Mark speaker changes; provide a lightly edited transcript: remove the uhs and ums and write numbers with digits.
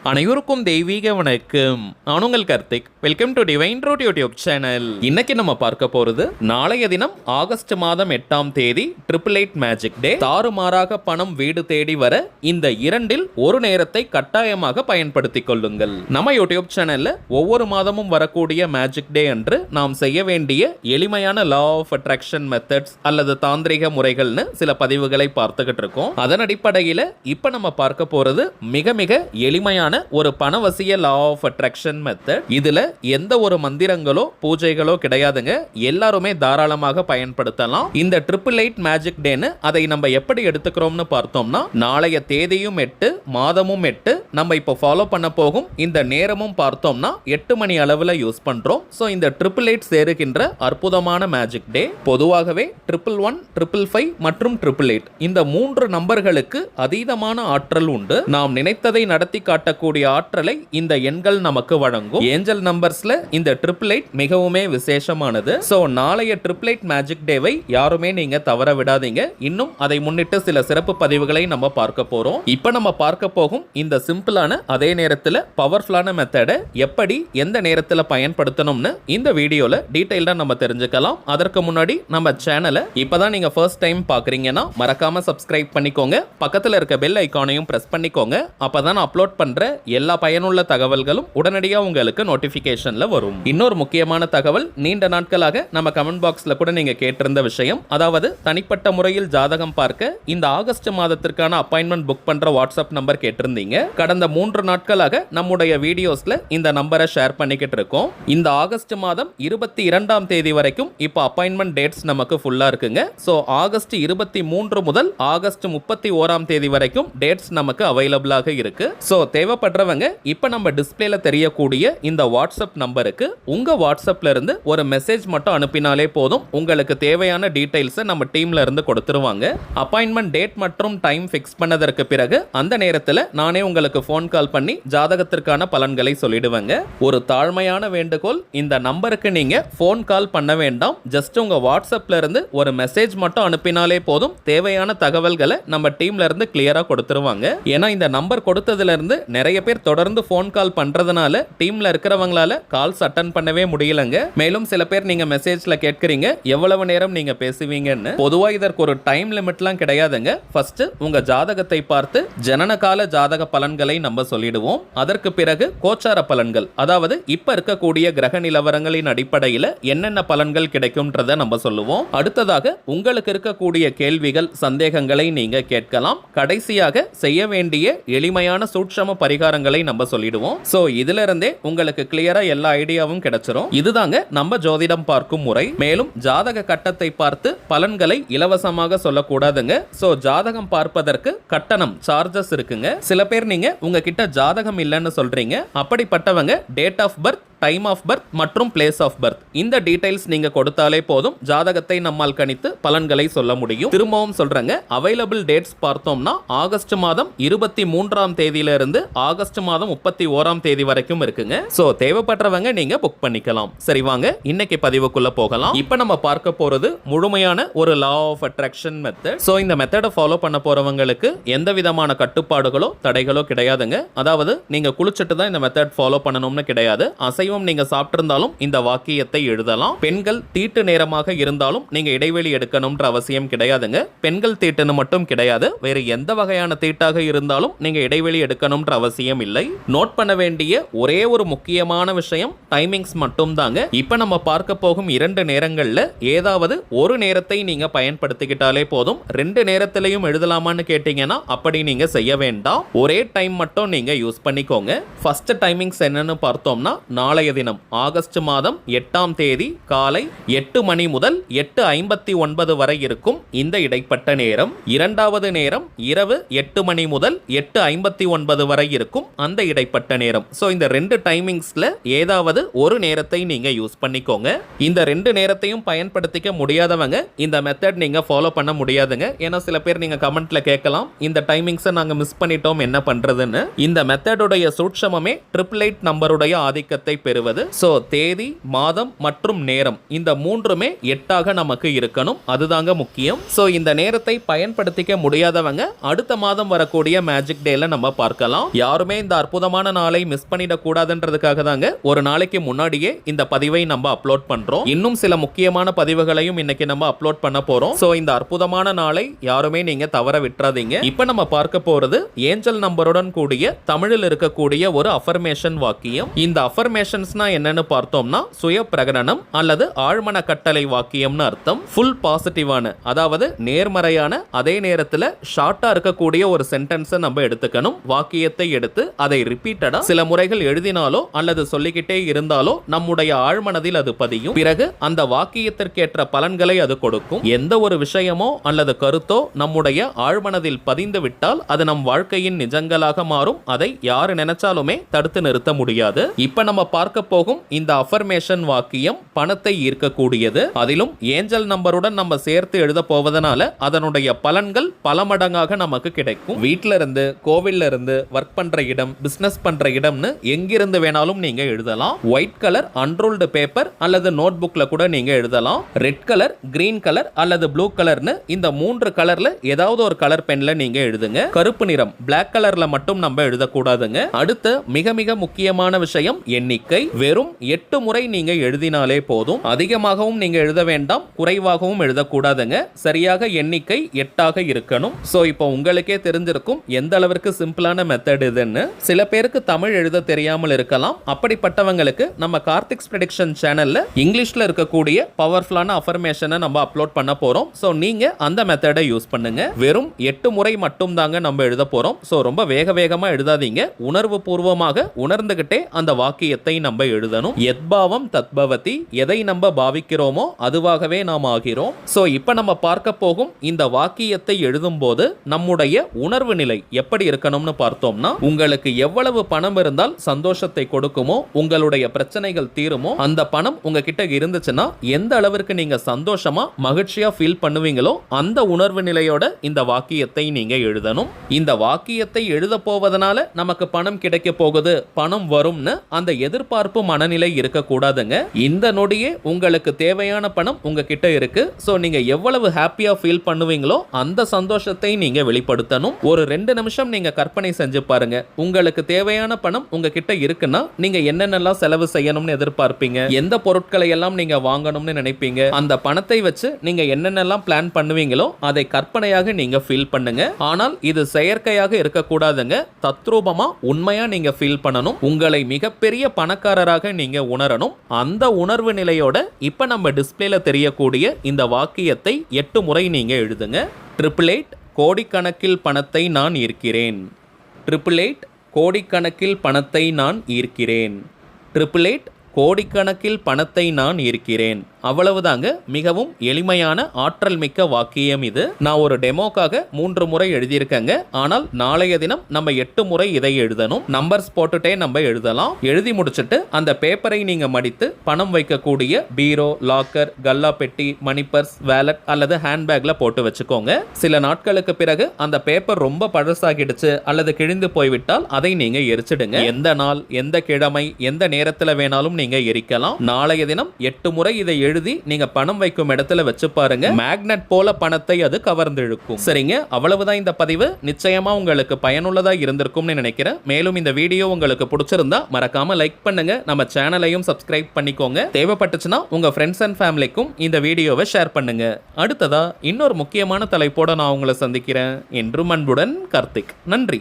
Speaker 1: அனைவருக்கும் தெய்வீக வணக்கம். நான் உங்கள் Karthik. Welcome to divine road YouTube channel. இன்னைக்கு நம்ம பார்க்க போறது நாளைய தினம் ஆகஸ்ட் மாதம் 8ஆம் தேதி 888 மேஜிக் டே. தாறுமாறாக பணம் வீடு தேடி வர இந்த இரண்டில் ஒரு நேரத்தை கட்டாயமாக பயன்படுத்திக் கொள்ளுங்கள். நம்ம யூடியூப் சேனல்ல ஒவ்வொரு மாதமும் வரக்கூடிய மேஜிக் டே அன்று நாம் செய்ய வேண்டிய எளிமையான லா ஆஃப் அட்ராக்ஷன் மெத்தட்ஸ் அல்லது தாந்திரிக முறைகள்னு சில பதிவுகளை பார்த்துக்கிட்டு இருக்கோம். அதன் அடிப்படையில் இப்ப நம்ம பார்க்க போறது மிக மிக எளிமையான ஒரு பணவசிய லா ஆஃப் அட்ராக்ஷன் மெத்தட். இதுல எந்த ஒரு மந்திரங்களோ பூஜைகளோ கிடையாதுங்க. எல்லாருமே தாராளமாக பயன்படுத்தலாம். இந்த 888 மேஜிக் டேன்னு அதை நம்ம எப்படி எடுத்துக்கிறோம்னு பார்த்தோம்னா, நாளைய தேதியும் 8 மாதமும் 8 நம்ம இப்போ ஃபாலோ பண்ண போகும் இந்த நேரமும் பார்த்தோம்னா 8 மணி அளவில் யூஸ் பண்றோம். ஸோ இந்த 888 சேருகின்ற அற்புதமான மேஜிக் டே. பொதுவாகவே 111, 555 மற்றும் 888 இந்த 3 நம்பர்களுக்கு அதீதமான ஆற்றல் உண்டு. நாம் நினைத்ததை நடத்தி காட்டக்கூடிய ஆற்றலை இந்த எண்கள் நமக்கு வழங்கும். ஏஞ்சல் நம்பர்ஸ்ல இந்த 888 மிகவுமே விசேஷமானது. சோ நாளைய 888 மேஜிக் டேவை யாருமே நீங்க தவற விடாதீங்க. இன்னும் அதை முன்னிட்டு சில சிறப்பு பதிவுகளை நம்ம பார்க்க போறோம். இப்போ நம்ம பார்க்க போகும் இந்த சிம்பிளான அதே நேரத்தில் பவர்ஃபுல்லான மெத்தடை எப்படி எந்த நேரத்தில் பயன்படுத்தணும்னு இந்த வீடியோல டீடைல்டா நம்ம தெரிஞ்சுக்கலாம். அதற்கு முன்னாடி நம்ம சேனலை இப்பதான் நீங்க ஃபர்ஸ்ட் டைம் பாக்குறீங்கன்னா மறக்காம சப்ஸ்கிரைப் பண்ணிக்கோங்க. பக்கத்தில் இருக்க பெல் ஐகானையும் பிரஸ் பண்ணிக்கோங்க. அப்பதான் அப்லோட் பண்ற எல்லா பயனுள்ள தகவல்களும் உடனடியாக உங்களுக்கு நோட்டிபிகேஷன்ல வரும். இன்னொரு முக்கியமான தகவல், நீண்ட நாட்களாக நம்ம கமெண்ட் பாக்ஸ்ல கூட நீங்க கேட்டிருந்த விஷயம், அதாவது தனிப்பட்ட முறையில் ஜாதகம் பார்க்க இந்த ஆகஸ்ட் மாதத்திற்கான அப்பாயின்மெண்ட் புக் பண்ற வாட்ஸ்அப் நம்பர் கேட்டிருந்தீங்க. கடந்த 3 நாட்களாக நம்முடைய வீடியோஸ்ல இந்த நம்பரை ஷேர் பண்ணிக்கிட்டு இருக்கோம். இந்த ஆகஸ்ட் மாதம் 22ஆம் தேதி வரைக்கும் இப்போ அப்பாயின்மெண்ட் டேட்ஸ் நமக்கு ஃபுல்லா இருக்குங்க. ஸோ ஆகஸ்ட் 23 முதல் ஆகஸ்ட் 31ஆம் தேதி வரைக்கும் டேட்ஸ் நமக்கு அவைலபிளாக இருக்கு. ஸோ தேவைப்படுறவங்க இப்போ நம்ம டிஸ்பிளேல தெரியக்கூடிய இந்த வாட்ஸ்அப் நம்பருக்கு உங்க வாட்ஸ்அப்ல இருந்து ஒரு மெசேஜ் மட்டும் அனுப்பினாலே போதும். உங்களுக்கு தேவையான டீடைல்ஸை நம்ம டீம்ல இருந்து கொடுத்துருவாங்க. அப்பாயின்மெண்ட் டேட் மற்றும் டைம் ஃபிக்ஸ் பண்ணதற்கு பிறகு அந்த நேரத்தில் நானே உங்களுக்கு ஃபோன் கால் பண்ணி ஜாதகத்திற்கான பலன்களை சொல்லிடுவேங்க. ஒரு தாழ்மையான வேண்டுகோள், இந்த நம்பருக்கு நீங்க ஃபோன் கால் பண்ண வேண்டாம். ஜஸ்ட் உங்க வாட்ஸ்அப்ல இருந்து ஒரு மெசேஜ் மட்டும் அனுப்பினாலே போதும். தேவையான தகவல்களை நம்ம டீம்ல இருந்து கிளியரா கொடுத்துருவாங்க. ஏன்னா இந்த நம்பர் கொடுத்ததுல இருந்து நிறைய பேர் தொடர்ந்து ஃபோன் கால் பண்றதுனால டீம்ல இருக்கிறவங்களால கால்ஸ் அட்டன் பண்ணவே முடியலங்க. மேலும் சில பேர் நீங்க மெசேஜ்ல கேட்கறீங்க எவ்வளவு நேரம் நீங்க பேசுவீங்கன்னு. பொதுவா இதற்கு ஒரு டைம் லிமிட்லாம் கிடையாதுங்க. ஃபர்ஸ்ட் உங்க ஜாதகத்தை பார்த்து ஜனனகால ஜாதக பலன்களை நம்ம சொல்லிடுவோம். அதற்கு பிறகு கோச்சார பலன்கள், அதாவது இப்ப இருக்கக்கூடிய கிரக நிலவரங்களின் அடிப்படையில் என்னென்ன பலன்கள் கிடைக்கும்ன்றத நம்ம சொல்லுவோம். அடுத்ததாக உங்களுக்கு இருக்கக்கூடிய கேள்விகள் சந்தேகங்களை நீங்க கேட்கலாம். கடைசியாக செய்ய வேண்டிய எளிமையான சூட்சம பரிகாரங்களை நம்ம சொல்லிடுவோம். சோ இதுல இருந்தே உங்களுக்கு கிளியரா எல்லா ஐடியாவும் கிடைச்சிரும். இதுதாங்க நம்ம ஜோதிடம் பார்க்கும் முறை. மேலும் ஜாதக கட்டத்தை பார்த்து பலன்களை இலவசமாக சொல்லக்கூடாதுங்க. சோ ஜாதகம் பார்ப்பதற்கு கட்டணம் சார்ஜஸ் இருக்குங்க. சில பேர் நீங்க உங்ககிட்ட ஜாதகம் இல்லைன்னு சொல்றீங்க. அப்படிப்பட்டவங்க date of birth, time of birth மற்றும் பிளேஸ் ஆஃப் பர்த் இந்த டீடைல்ஸ் நீங்க கொடுத்தாலே போதும். ஜாதகத்தை நம்மால் கணித்து பலன்களை சொல்ல முடியும். திரும்பவும் சொல்றேங்க, அவைலபிள் டேட்ஸ் பார்த்தோம்னா ஆகஸ்ட் மாதம் 23ஆம் தேதியில இருந்து ஆகஸ்ட் மாதம் 31ஆம் தேதி வரைக்கும் இருக்குங்க. சோ தேவைப்படுறவங்க நீங்க புக் பண்ணிக்கலாம். சரி வாங்க இன்னைக்கு பதிவுக்குள்ள போகலாம். இப்போ நம்ம பார்க்க போறது முழுமையான ஒரு law of attraction method. So இந்த மெத்தடை ஃபாலோ பண்ண போறவங்களுக்கு எந்த விதமான கட்டுப்பாடுகளோ தடைகளோ கிடையாதுங்க. அதாவது நீங்க குளிச்சிட்டு தான் இந்த மெத்தட் ஃபாலோ பண்ணணும்னு கிடையாது. நீங்க சாப்பிட்டிருந்தாலும் இந்த வாக்கியத்தை எழுதலாம். பெண்கள் தீட்டு நேரமாக இருந்தாலும் நீங்க இடைவெளி எடுக்கணும்ன்ற அவசியம் கிடையாதுங்க. பெண்கள் தீட்டுன்னு மட்டும் கிடையாது, வேறு எந்த வகையான தீட்டாக இருந்தாலும் நீங்க இடைவெளி எடுக்கணும்ன்ற அவசியம் இல்லை. நோட் பண்ண வேண்டிய ஒரே ஒரு முக்கியமான விஷயம் டைமிங்ஸ் மட்டும் தாங்க. இப்ப நம்ம பார்க்க போகும் 2 நேரங்கள்ல ஏதாவது ஒரு நேரத்தை நீங்க பயன்படுத்திக்கிட்டாலே போதும். 2 நேரத்திலையும் எழுதலாமான்னு கேட்டீங்கன்னா அப்படி நீங்க செய்ய வேண்டாம். ஒரே டைம் மட்டும் நீங்க யூஸ் பண்ணிக்கோங்க. ஃபர்ஸ்ட் டைமிங்ஸ் என்னன்னு பார்த்தோம்னா, நாளைய தினம் ஆகஸ்ட் மாதம் 8ஆம் தேதி காலை 8 மணி முதல் 8:59 வரை இருக்கும் இந்த இடைப்பட்ட நேரம். இரண்டாவது நேரம் இரவு 8 மணி முதல் 8:59 வரை இருக்கும் அந்த இடைப்பட்ட நேரம். சோ இந்த 2 டைமிங்ஸ்ல ஏதாவது ஒரு நேரத்தை நீங்க யூஸ் பண்ணிக்கோங்க. இந்த 2 நேரத்தையும் பயன்படுத்திக்க முடியாதவங்க இந்த மெத்தட் நீங்க ஃபாலோ பண்ண முடியாதுங்க. ஏன்னா சில பேர் நீங்க கமெண்ட்ல கேட்கலாம், இந்த டைமிங்ஸை நாங்க மிஸ் பண்ணிட்டோம் என்ன பண்றதுன்னு. இந்த மெத்தடுடைய சூட்சமே 888 நம்பருடைய ஆதிக்கத்தை பெறுவது. சோ தேதி, மாதம் மற்றும் நேரம் இந்த மூன்றுமே 8ஆக நமக்கு இருக்கணும். அதுதாங்க முக்கியம். சோ இந்த நேரத்தை பயன்படுத்திக்க முடியாதவங்க அடுத்த மாதம் வரக்கூடிய மேஜிக் டேல நம்ம பார்க்கலாம். யாருமே இந்த அற்புதமான நாளை மிஸ் பண்ணிட கூடாதுன்றதுக்காக தாங்க ஒரு நாளைக்கு முன்னாடியே இந்த பதிவை நம்ம அப்லோட் பண்றோம். இன்னும் சில முக்கியமான பதிவுகளையும் இன்னைக்கு நம்ம அப்லோட் பண்ண போறோம். சோ இந்த அற்புதமான நாளை யாருமே நீங்க தவற விட்டுறாதீங்க. இப்போ நம்ம பார்க்க போறது ஏஞ்சல் நம்பருடன் கூடிய தமிழில் இருக்கக்கூடிய ஒரு அஃபர்மேஷன் வாக்கியம். இந்த அஃபர்மேஷன்ஸ்னா என்னன்னு பார்த்தோம்னா சுய பிரகடனம் அல்லது ஆழ்மன கட்டளை வாக்கியம்னு அர்த்தம். ஃபுல் பாசிட்டிவான, அதாவது நேர்மறையான, அதே நேரத்தில் ஷார்ட்டா இருக்கக்கூடிய ஒரு சென்டென்ஸை நம்ம எடுத்துக்கணும். வாக்கியத்தை எடுத்து அதை ரிப்பீட்டடா சில முறைகள் எழுதினாலோ அல்லது சொல்லிக்கிட்டே இருந்தாலோ நம்முடைய ஆழ்மனதில் அது பதியும். பிறகு அந்த வாக்கியத்திற்கேற்ற பலன்களை அது கொடுக்கும். எந்த ஒரு விஷயமோ அல்லது கருத்தோ நம்முடைய ஆழ்மனதில் பதிந்து விட்டால் அது நம் வாழ்க்கையின் நிஜங்களாக மாறும். அதை யாரு நினைச்சாலுமே தடுத்து நிறுத்த முடியாது. இப்ப நம்ம பார்க்க போகும் இந்த அஃபர்மேஷன் வாக்கியம் பணத்தை ஈர்க்கக்கூடியது. அதிலும் ஏஞ்சல் நம்பருடன் நம்ம சேர்த்து எழுத போவதனால அதனுடைய பலன்கள் பல மடங்காக நமக்கு கிடைக்கும். வீட்டில இருந்து, கோவில்ல இருந்து, ஒர்க் பண்ற இடம், பிசினஸ் பண்ற இடம்னு எங்கிருந்து வேணாலும் நீங்க எழுதலாம். ஒயிட் கலர் அன்ரூல்டு பேப்பர் அல்லது நோட் புக்ல கூட நீங்க எழுதலாம். ரெட் கலர், கிரீன் கலர் அல்லது ப்ளூ கலர்னு இந்த 3 கலர்ல ஏதாவது ஒரு கலர் பென்ல நீங்க எழுதுங்க. கருப்பு நிறம் பிளாக் கலர்ல மட்டும் நம்ம எழுதக்கூடாதுங்க. அடுத்து மிக மிக முக்கியமான விஷயம் எண்ணிக்கை. வெறும் 8 முறை நீங்க எழுதினாலே போதும். அதிகமாகவும் நீங்க எழுத வேண்டாம், குறைவாகவும் எழுதக்கூடாதுங்க. சரியாக எண்ணிக்கை 8ஆக இருக்கணும். சோ இப்போ உங்களுக்கே தெரிஞ்சிருக்கும் எந்த அளவிற்கு சிம்பிளான மெத்தட் இதுன்னு. சில பேருக்கு தமிழ் எழுத தெரியாமல் இருக்கலாம். அப்படிப்பட்டவங்களுக்கு நம்ம கார்த்திக்ஸ் ப்ரெடிக்ஷன் சேனல்ல இங்கிலீஷ்ல இருக்கக்கூடிய பவர்ஃபுல்லான அஃபர்மேஷனை நம்ம அப்லோட் பண்ண போறோம். சோ நீங்க அந்த மெத்தடை யூஸ் பண்ணுங்க. வெறும் 8 முறை மட்டும் தாங்க நம்ம எழுத போறோம். சோ ரொம்ப வேகமா எழுதாதீங்க. உணர்வு பூர்வமாக உணர்ந்துகிட்டே அந்த வாக்கியத்தை நம்ம எழுதணும். யத்பாவம் தத்பவதி, எதை நம்ம பாவிக்கிறோமோ அதுவாகவே நாம் ஆகிறோம். சோ இப்போ நம்ம பார்க்க போகும் இந்த வாக்கியத்தை எழுதும் போது நம்முடைய உணர்வு நிலை எப்படி இருக்கணும்னு பார்த்தோம்னா, உங்களுக்கு எவ்வளவு பணம் இருந்தால் சந்தோஷத்தை கொடுக்குமோ, உங்களுடைய பிரச்சனைகள் தீருமோ, அந்த பணம் உங்ககிட்ட இருந்துச்சுன்னா எந்த அளவிற்கு நீங்க சந்தோஷமா மகிழ்ச்சியா ஃபீல் பண்ணுவீங்களோ அந்த உணர்வு நிலையோட இந்த வாக்கியத்தை நீங்க எழுதணும். இந்த வாக்கியத்தை எழுத போவதனால நமக்கு பணம் கிடைக்க போகுது, பணம் வரும்னு அந்த எதிர்பார்ப்பு மனநிலை இருக்க கூடாதுங்க. இந்த நொடியே உங்களுக்கு தேவையான பணம் உங்ககிட்ட இருக்கு. சோ நீங்க எவ்வளவு ஹாப்பியா ஃபீல் பண்ணுவீங்களோ அந்த சந்தோஷத்தை நீங்க வெளிப்படுத்தணும். ஒரு 2 நிமிஷம் நீங்க கற்பனை செஞ்சு பாருங்க. உங்களுக்கு தேவையான பணம் உங்ககிட்ட இருக்குன்னா நீங்க என்னென்னலாம் செலவு செய்யணும்னு எதிர்பார்ப்பீங்க, எந்த பொருட்களை எல்லாம் நீங்க வாங்கணும்னு நினைப்பீங்க, அந்த பணத்தை வச்சு நீங்க என்னென்னலாம் பிளான் பண்ணுவீங்களோ அதை கற்பனையாக நீங்க ஃபீல் பண்ணுங்க. ஆனால் இது செயற்கையாக இருக்கக்கூடாதுங்க. தத்ரூபமா உண்மையா நீங்க ஃபீல் பண்ணணும். உங்களை மிகப்பெரிய பணக்காரராக நீங்க உணரணும். அந்த உணர்வு நிலையோட இப்ப நம்ம டிஸ்பிளேல தெரியக்கூடிய இந்த வாக்கியத்தை 8 முறை நீங்க எழுதுங்க. 888 கோடிக்கணக்கில் பணத்தை நான் ஈர்க்கிறேன். 888 கோடிக்கணக்கில் பணத்தை நான் ஈர்க்கிறேன். 888 கோடிக்கணக்கில் பணத்தை நான் ஈர்க்கிறேன். அவ்வளவுதாங்க. மிகவும் எளிமையான ஆற்றல் மிக்க வாக்கியம் இது. நான் ஒரு டெமோக்காக 3 முறை எழுதியிருக்கேங்க. ஆனால் நாளைய தினம் நம்ம 8 முறை இதை எழுதணும். நம்பர்ஸ் போட்டுட்டே நம்ம எழுதலாம். எழுதி முடிச்சுட்டு அந்த பேப்பரை நீங்க மடித்து பணம் வைக்கக்கூடிய பீரோ, லாக்கர், கல்லா பெட்டி, மணி பர்ஸ், வேலட் அல்லது ஹேண்ட்பேக்ல போட்டு வச்சுக்கோங்க. சில நாட்களுக்கு பிறகு அந்த பேப்பர் ரொம்ப பழசாகிடுச்சு அல்லது கிழிந்து போய்விட்டால் அதை நீங்க எரிச்சிடுங்க. எந்த நாள், எந்த கிழமை, எந்த நேரத்தில் வேணாலும் நீங்க எரிக்கலாம். நாளைய தினம் 8 முறை இதை எழுதி நீங்க பணம் வைக்கும் இடத்துல வச்சு பாருங்க. மேக்னெட் போல பணத்தை அது கவர்ந்து இழுக்கும். சரிங்க, அவ்வளவுதான் இந்த பதிவு. நிச்சயமா உங்களுக்கு பயனுள்ளதா இருந்திருக்கும்னு நினைக்கிறேன். மேலும் இந்த வீடியோ உங்களுக்கு பிடிச்சிருந்தா மறக்காம லைக் பண்ணுங்க. நம்ம சேனலையும் சப்ஸ்கிரைப் பண்ணிக்கோங்க. தேவைப்பட்டுச்சுன்னா உங்க ஃப்ரெண்ட்ஸ் அண்ட் ஃபேமிலிக்கும் இந்த வீடியோவை ஷேர் பண்ணுங்க. அடுத்ததா இன்னொரு முக்கியமான தலைப்போட நான் உங்களை சந்திக்கிறேன். என்றும் அன்புடன் கார்த்திக். நன்றி.